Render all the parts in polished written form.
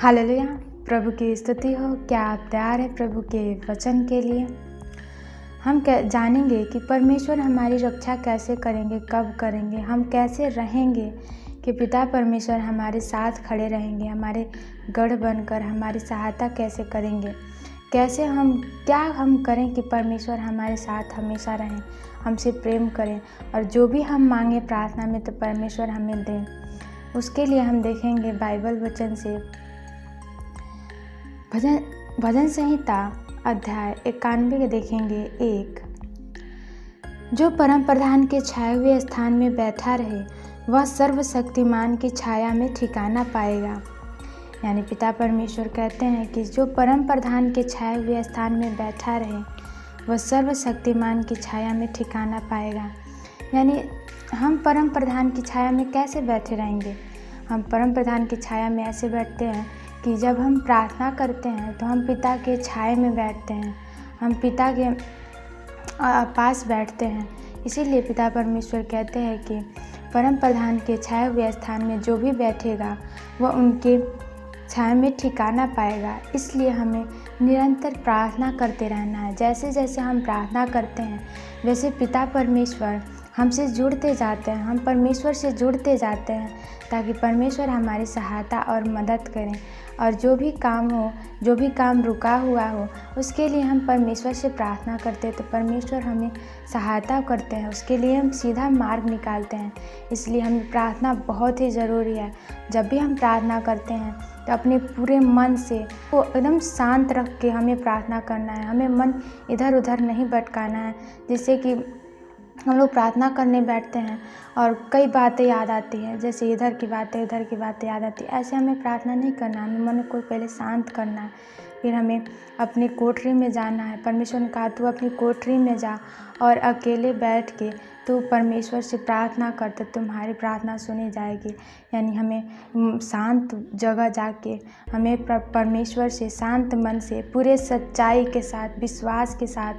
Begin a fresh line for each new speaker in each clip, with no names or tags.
Hallelujah. प्रभु की स्तुति हो। क्या आप तैयार हैं प्रभु के वचन के लिए? हम जानेंगे कि परमेश्वर हमारी रक्षा कैसे करेंगे, कब करेंगे, हम कैसे रहेंगे कि पिता परमेश्वर हमारे साथ खड़े रहेंगे, हमारे गढ़ बनकर हमारी सहायता कैसे करेंगे, कैसे क्या हम करें कि परमेश्वर हमारे साथ हमेशा रहें, हमसे प्रेम करें और जो भी हम मांगे प्रार्थना में तो परमेश्वर हमें दें। उसके लिए हम देखेंगे बाइबल वचन से भजन संहिता अध्याय 91 के देखेंगे 1। जो परम प्रधान के छाए हुए स्थान में बैठा रहे वह सर्वशक्तिमान की छाया में ठिकाना पाएगा। यानी पिता परमेश्वर कहते हैं कि जो परम प्रधान के छाए हुए स्थान में बैठा रहे वह सर्वशक्तिमान की छाया में ठिकाना पाएगा। यानी हम परम प्रधान की छाया में कैसे बैठे रहेंगे? हम परम प्रधान की छाया में ऐसे बैठते हैं कि जब हम प्रार्थना करते हैं तो हम पिता के छाए में बैठते हैं, हम पिता के पास बैठते हैं। इसीलिए पिता परमेश्वर कहते हैं कि परम प्रधान के छाए हुए स्थान में जो भी बैठेगा वह उनके छाया में ठिकाना पाएगा। इसलिए हमें निरंतर प्रार्थना करते रहना है। जैसे जैसे हम प्रार्थना करते हैं वैसे पिता परमेश्वर हमसे जुड़ते जाते हैं, हम परमेश्वर से जुड़ते जाते हैं ताकि परमेश्वर हमारी सहायता और मदद करें। और जो भी काम हो, जो भी काम रुका हुआ हो, उसके लिए हम परमेश्वर से प्रार्थना करते हैं तो परमेश्वर हमें सहायता करते हैं, उसके लिए हम सीधा मार्ग निकालते हैं। इसलिए हमें प्रार्थना बहुत ही ज़रूरी है। जब भी हम प्रार्थना करते हैं तो अपने पूरे मन से वो एकदम शांत रख के हमें प्रार्थना करना है। हमें मन इधर उधर नहीं भटकाना है, जिससे कि हम लोग प्रार्थना करने बैठते हैं और कई बातें याद आती हैं, जैसे इधर की बातें उधर की बातें याद आती है। ऐसे हमें प्रार्थना नहीं करना, हमें मन को पहले शांत करना है, फिर हमें अपनी कोठरी में जाना है। परमेश्वर ने कहा तू अपनी कोठरी में जा और अकेले बैठ के तू परमेश्वर से प्रार्थना कर तो तुम्हारी प्रार्थना सुनी जाएगी। यानी हमें शांत जगह जाके हमें परमेश्वर से शांत मन से पूरे सच्चाई के साथ, विश्वास के साथ,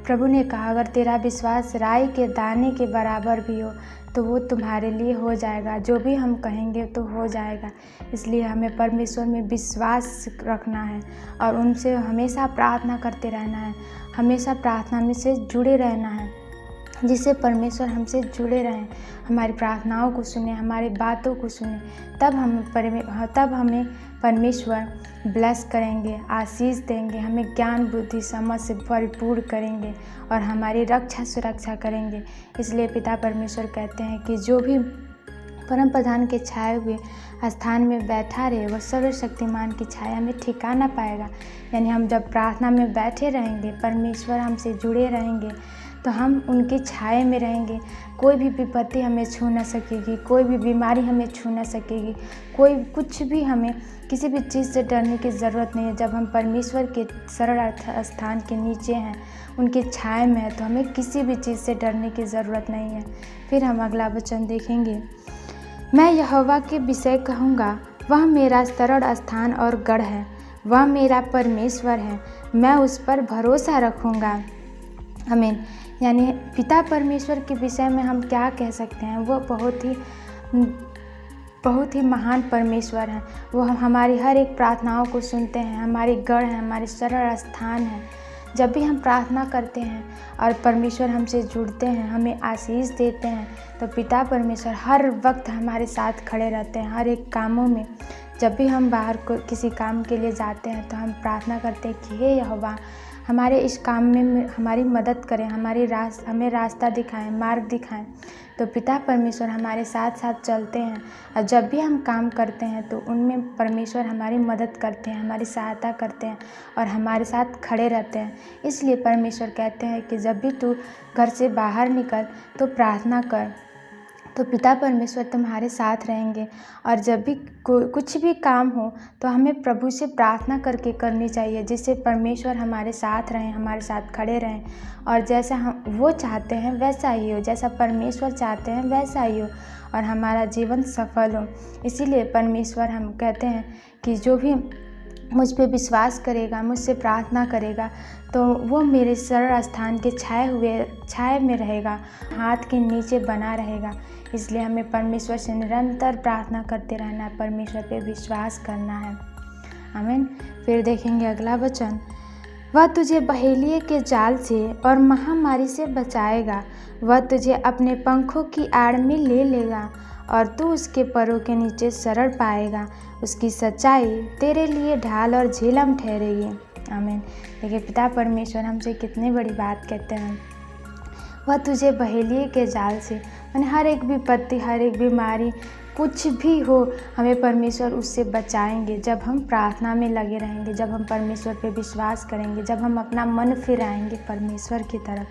प्रभु ने कहा अगर तेरा विश्वास राई के दाने के बराबर भी हो तो वो तुम्हारे लिए हो जाएगा, जो भी हम कहेंगे तो हो जाएगा। इसलिए हमें परमेश्वर में विश्वास रखना है और उनसे हमेशा प्रार्थना करते रहना है, हमेशा प्रार्थना में से जुड़े रहना है, जिससे परमेश्वर हमसे जुड़े रहें, हमारी प्रार्थनाओं को सुने, हमारी बातों को सुने। तब हमें परमेश्वर ब्लेस करेंगे, आशीष देंगे, हमें ज्ञान बुद्धि समझ से परिपूर्ण करेंगे और हमारी रक्षा सुरक्षा करेंगे। इसलिए पिता परमेश्वर कहते हैं कि जो भी परम प्रधान के छाए हुए स्थान में बैठा रहे वह सर्वशक्तिमान की छाया में ठिकाना पाएगा। यानी हम जब प्रार्थना में बैठे रहेंगे, परमेश्वर हमसे जुड़े रहेंगे तो हम उनकी छाया में रहेंगे। कोई भी विपत्ति हमें छू न सकेगी, कोई भी बीमारी हमें छू न सकेगी, कुछ भी हमें किसी भी चीज़ से डरने की ज़रूरत नहीं है। जब हम परमेश्वर के सरल स्थान के नीचे हैं, उनके छाया में है, तो हमें किसी भी चीज़ से डरने की ज़रूरत नहीं है। फिर हम अगला वचन देखेंगे, मैं यहोवा के विषय कहूँगा, वह मेरा सरल स्थान और गढ़ है, वह मेरा परमेश्वर है, मैं उस पर भरोसा रखूँगा। आमीन। यानी पिता परमेश्वर के विषय में हम क्या कह सकते हैं? वो बहुत ही महान परमेश्वर हैं। वो हमारी हर एक प्रार्थनाओं को सुनते हैं, हमारी गढ़ है, हमारे सरल स्थान है। जब भी हम प्रार्थना करते हैं और परमेश्वर हमसे जुड़ते हैं, हमें आशीष देते हैं, तो पिता परमेश्वर हर वक्त हमारे साथ खड़े रहते हैं हर एक कामों में। जब भी हम बाहर किसी काम के लिए जाते हैं तो हम प्रार्थना करते हैं कि हे यहोवा हमारे इस काम में हमारी मदद करें, हमें रास्ता दिखाएं, मार्ग दिखाएं। तो पिता परमेश्वर हमारे साथ साथ चलते हैं और जब भी हम काम करते हैं तो उनमें परमेश्वर हमारी मदद करते हैं, हमारी सहायता करते हैं और हमारे साथ खड़े रहते हैं। इसलिए परमेश्वर कहते हैं कि जब भी तू घर से बाहर निकल तो प्रार्थना कर, तो पिता परमेश्वर तुम्हारे साथ रहेंगे। और जब भी कुछ भी काम हो तो हमें प्रभु से प्रार्थना करके करनी चाहिए, जिससे परमेश्वर हमारे साथ रहें, हमारे साथ खड़े रहें और जैसा हम वो चाहते हैं वैसा ही हो, जैसा परमेश्वर चाहते हैं वैसा ही हो और हमारा जीवन सफल हो। इसीलिए परमेश्वर हम कहते हैं कि जो भी मुझ पे विश्वास करेगा, मुझसे प्रार्थना करेगा तो वो मेरे सरल स्थान के छाए में रहेगा, हाथ के नीचे बना रहेगा। इसलिए हमें परमेश्वर से निरंतर प्रार्थना करते रहना है, परमेश्वर पे विश्वास करना है। आमीन। फिर देखेंगे अगला वचन, वह तुझे बहेलिये के जाल से और महामारी से बचाएगा। वह तुझे अपने पंखों की आड़ में ले लेगा और तू उसके परों के नीचे शरण पाएगा। उसकी सच्चाई तेरे लिए ढाल और झिलम ठहरेगी। आमीन। देखिए पिता परमेश्वर हमसे कितनी बड़ी बात कहते हैं। वह तुझे बहेलिये के जाल से, यानी हर एक विपत्ति, हर एक बीमारी, कुछ भी हो, हमें परमेश्वर उससे बचाएंगे जब हम प्रार्थना में लगे रहेंगे, जब हम परमेश्वर पे विश्वास करेंगे, जब हम अपना मन फिराएंगे परमेश्वर की तरफ,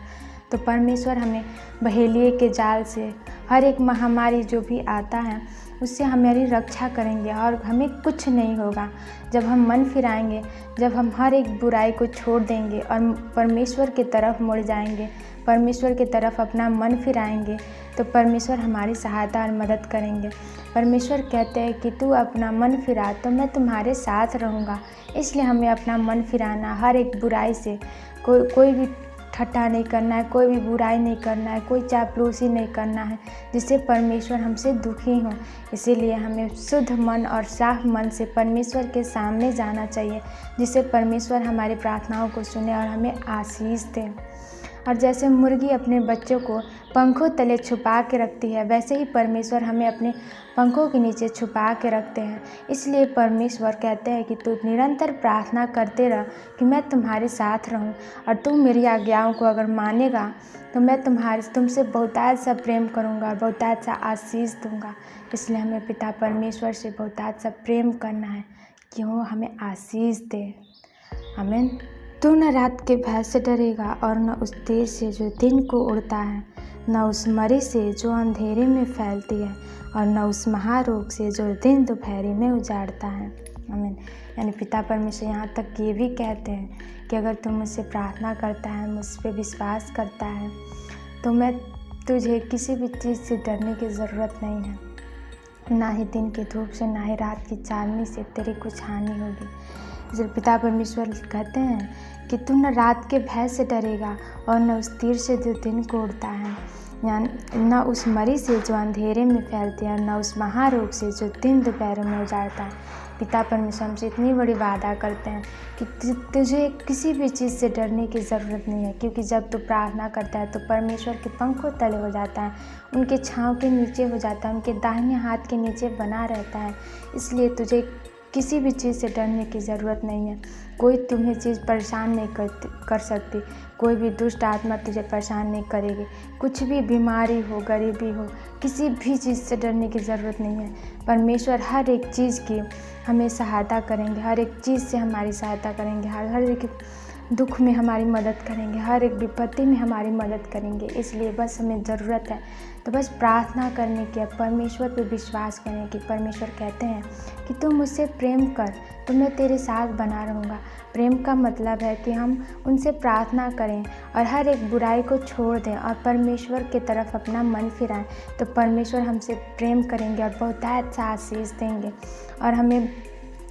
तो परमेश्वर हमें बहेलिये के जाल से, हर एक महामारी जो भी आता है उससे हमारी रक्षा करेंगे और हमें कुछ नहीं होगा। जब हम मन फिराएंगे, जब हम हर एक बुराई को छोड़ देंगे और परमेश्वर की तरफ मुड़ जाएंगे, परमेश्वर की तरफ अपना मन फिराएंगे, तो परमेश्वर हमारी सहायता और मदद करेंगे। परमेश्वर कहते हैं कि तू अपना मन फिरा तो मैं तुम्हारे साथ रहूँगा। इसलिए हमें अपना मन फिराना, हर एक बुराई से, कोई भी ठट्ठा नहीं करना है, कोई भी बुराई नहीं करना है, कोई चापलूसी नहीं करना है जिससे परमेश्वर हमसे दुखी हों। इसीलिए हमें शुद्ध मन और साफ मन से परमेश्वर के सामने जाना चाहिए, जिससे परमेश्वर हमारी प्रार्थनाओं को सुने और हमें आशीष दे। और जैसे मुर्गी अपने बच्चों को पंखों तले छुपा के रखती है, वैसे ही परमेश्वर हमें अपने पंखों के नीचे छुपा के रखते हैं। इसलिए परमेश्वर कहते हैं कि तू निरंतर प्रार्थना करते रह कि मैं तुम्हारे साथ रहूं, और तू मेरी आज्ञाओं को अगर मानेगा तो मैं तुमसे बहुतायत सा प्रेम करूंगा और बहुतायत सा आशीष दूंगा। इसलिए हमें पिता परमेश्वर से बहुतायत सा प्रेम करना है कि वो हमें आशीष दे। आमीन। तू न रात के भय से डरेगा और न उस तेज से जो दिन को उड़ता है, न उस मरी से जो अंधेरे में फैलती है, और न उस महारोग से जो दिन दोपहरी में उजाड़ता है। आमीन। यानी पिता परमेश्वर यहाँ तक ये भी कहते हैं कि अगर तू मुझसे प्रार्थना करता है, मुझ पर विश्वास करता है, तो मैं तुझे किसी भी चीज़ से डरने की ज़रूरत नहीं है। ना ही दिन की धूप से, ना ही रात की चांदनी से तेरी कुछ हानि होगी। इसलिए पिता परमेश्वर कहते हैं कि तू न रात के भय से डरेगा और न उस तीर से जो दिन को उड़ता है, यानी न उस मरी से जो अंधेरे में फैलती है, न उस महारोग से जो दिन दोपहर में उजाड़ता है। पिता परमेश्वर हमसे इतनी बड़ी वादा करते हैं कि तुझे किसी भी चीज़ से डरने की ज़रूरत नहीं है, क्योंकि जब तू प्रार्थना करता है तो परमेश्वर के पंखों तले हो जाता है, उनके छाँव के नीचे हो जाता है, उनके दाहिने हाथ के नीचे बना रहता है। इसलिए तुझे किसी भी चीज़ से डरने की ज़रूरत नहीं है। कोई तुम्हें चीज़ परेशान नहीं कर सकती, कोई भी दुष्ट आत्मा तुझे परेशान नहीं करेगी। कुछ भी बीमारी हो, गरीबी हो, किसी भी चीज़ से डरने की ज़रूरत नहीं है। परमेश्वर हर एक चीज़ की हमें सहायता करेंगे, हर एक चीज़ से हमारी सहायता करेंगे, हर एक दुख में हमारी मदद करेंगे, हर एक विपत्ति में हमारी मदद करेंगे। इसलिए बस हमें ज़रूरत है तो बस प्रार्थना करने की, परमेश्वर पे विश्वास करने की। परमेश्वर कहते हैं कि तू मुझसे प्रेम कर तो मैं तेरे साथ बना रहूँगा। प्रेम का मतलब है कि हम उनसे प्रार्थना करें और हर एक बुराई को छोड़ दें और परमेश्वर की तरफ अपना मन फिराएं, तो परमेश्वर हमसे प्रेम करेंगे और बहुतायत सा आशीष देंगे और हमें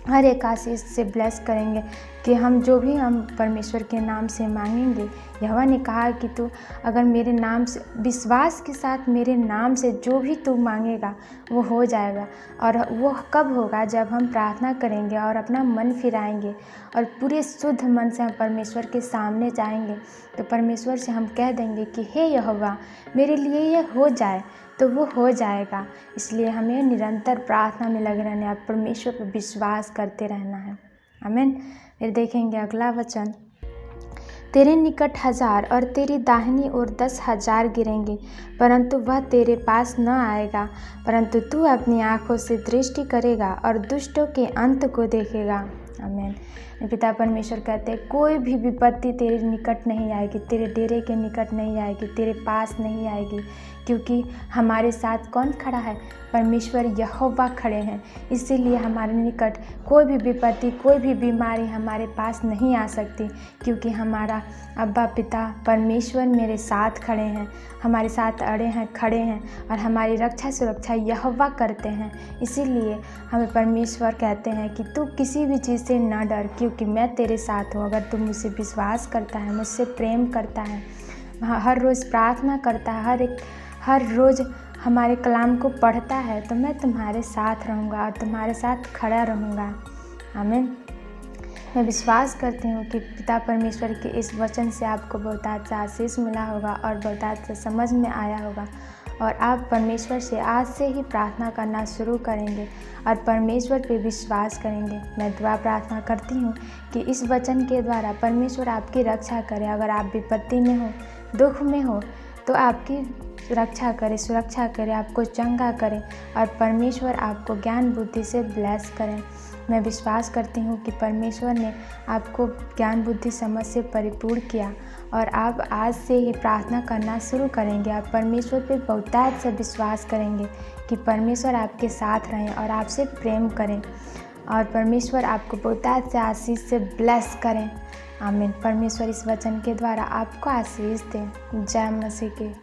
हर एक आशीष से ब्लेस करेंगे कि हम जो भी हम परमेश्वर के नाम से मांगेंगे। यहोवा ने कहा कि तू अगर मेरे नाम से विश्वास के साथ मेरे नाम से जो भी तू मांगेगा वो हो जाएगा। और वो कब होगा? जब हम प्रार्थना करेंगे और अपना मन फिराएंगे और पूरे शुद्ध मन से हम परमेश्वर के सामने जाएंगे, तो परमेश्वर से हम कह देंगे कि हे यहोवा मेरे लिए ये हो जाए, तो वो हो जाएगा। इसलिए हमें निरंतर प्रार्थना में लगे रहना है और परमेश्वर पर विश्वास करते रहना है। आमीन। फिर देखेंगे अगला वचन, तेरे निकट 1000 और तेरी दाहिनी ओर 10,000 गिरेंगे, परंतु वह तेरे पास न आएगा। परंतु तू अपनी आँखों से दृष्टि करेगा और दुष्टों के अंत को देखेगा। आमीन। पिता परमेश्वर कहते हैं कोई भी विपत्ति तेरे निकट नहीं आएगी, तेरे डेरे के निकट नहीं आएगी, तेरे पास नहीं आएगी, क्योंकि हमारे साथ कौन खड़ा है? परमेश्वर यहोवा खड़े हैं। इसीलिए हमारे निकट कोई भी विपत्ति, कोई भी बीमारी हमारे पास नहीं आ सकती, क्योंकि हमारा अब्बा पिता परमेश्वर मेरे साथ खड़े हैं, हमारे साथ अड़े हैं, खड़े हैं और हमारी रक्षा सुरक्षा यहोवा करते हैं। इसीलिए हमें परमेश्वर कहते हैं कि तू किसी भी चीज़ से न डर, क्योंकि मैं तेरे साथ हूँ। अगर तू मुझसे विश्वास करता है, मुझसे प्रेम करता है, हर रोज़ प्रार्थना करता है, हर रोज़ हमारे कलाम को पढ़ता है, तो मैं तुम्हारे साथ रहूँगा और तुम्हारे साथ खड़ा रहूँगा। आमीन। मैं विश्वास करती हूँ कि पिता परमेश्वर के इस वचन से आपको बहुतायत से आशीष मिला होगा और बहुतायत से समझ में आया होगा और आप परमेश्वर से आज से ही प्रार्थना करना शुरू करेंगे और परमेश्वर पे विश्वास करेंगे। मैं दुआ प्रार्थना करती हूँ कि इस वचन के द्वारा परमेश्वर आपकी रक्षा करे। अगर आप विपत्ति में हो, दुख में हो, तो आपकी रक्षा करे, सुरक्षा करे, आपको चंगा करे और परमेश्वर आपको ज्ञान बुद्धि से ब्लेस करें। मैं विश्वास करती हूँ कि परमेश्वर ने आपको ज्ञान बुद्धि समझ से परिपूर्ण किया और आप आज से ही प्रार्थना करना शुरू करेंगे। आप परमेश्वर पे बहुतायत से विश्वास करेंगे कि परमेश्वर आपके साथ रहें और आपसे प्रेम करें और परमेश्वर आपको बहुतायत से आशीष से ब्लेस करें। आमीन। परमेश्वर इस वचन के द्वारा आपको आशीष दें। जय मसीह की।